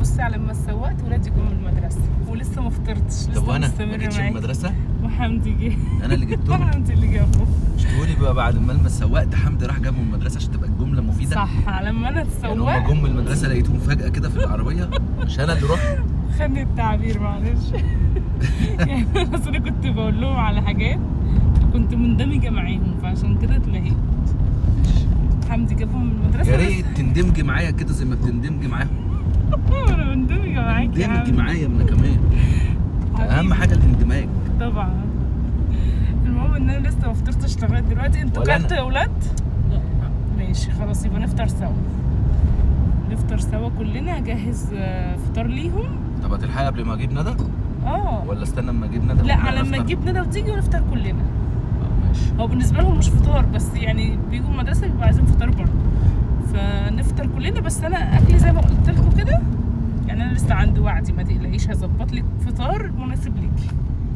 بصي على لما سوقت ولادي جم من المدرسه ولسه ما فطرتش. طب وانا مستمرة ما جيتش من معاكي. المدرسه؟ وحمدي جه. انا اللي جبتهم. حمدي اللي جابه. مش تقولي بقى بعد ما سوقت حمدي راح جابهم من المدرسه عشان تبقى الجمله مفيده؟ صح، لما انا يعني اتسوقت هم جم من المدرسه لقيتهم فجاه كده في العربيه، مش انا اللي رحت. خدني التعبير معلش. يعني اصل انا كنت بقول لهم على حاجات كنت مندمجه معاهم فعشان كده اتلهيت. حمدي جابهم من المدرسه. يا ريت تندمجي معايا كده زي ما بتندمجي معاهم. انا مندمجه معاكي. اندمجي معايا انا كمان. اهم حاجه الاندماج. طبعا. المهم ان انا لسه ما فطرتش لغايه دلوقتي. انتوا كلتوا يا ولاد؟ لا. ماشي خلاص يبقى نفطر سوا. نفطر سوا كلنا. اجهز فطار ليهم. طب هتلحقي قبل ما اجيب ندى؟ ولا استنى اما اجيب ندى؟ لا على لما تجيب ندى وتيجي ونفطر كلنا. ماشي. هو بالنسبه لهم مش فطار بس يعني بيجوا المدرسه بيبقوا عايزين فطار برضه فنفطر كلنا. بس انا اكلي زي ما قلت لكم كده يعني انا لسه عندي وعدي ما تقلقيش هظبط لك فطار